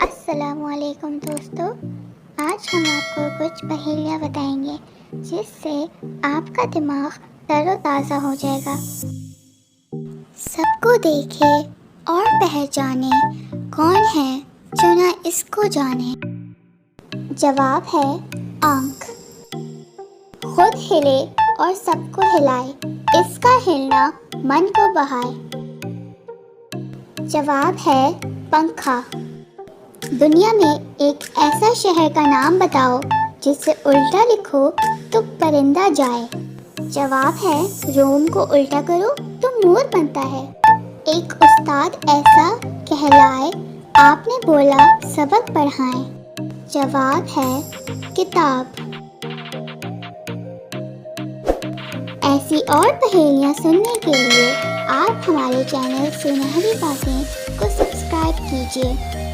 السلام علیکم دوستو، آج ہم آپ کو کچھ پہیلیاں بتائیں گے جس سے آپ کا دماغ تر و تازہ ہو جائے گا۔ سب کو دیکھے اور پہچانے، کون ہے جو نہ اس کو جانے؟ جواب ہے آنکھ۔ خود ہلے اور سب کو ہلائے، اس کا ہلنا من کو بہائے۔ جواب ہے پنکھا۔ دنیا میں ایک ایسا شہر کا نام بتاؤ جسے الٹا لکھو تو پرندہ جائے۔ جواب ہے روم کو الٹا کرو تو مور بنتا ہے۔ ایک استاد ایسا کہلائے، آپ نے بولا سبق پڑھائیں۔ جواب ہے کتاب۔ ایسی اور پہیلیاں سننے کے لیے آپ ہمارے چینل سنہری باتیں کو سبسکرائب کیجیے۔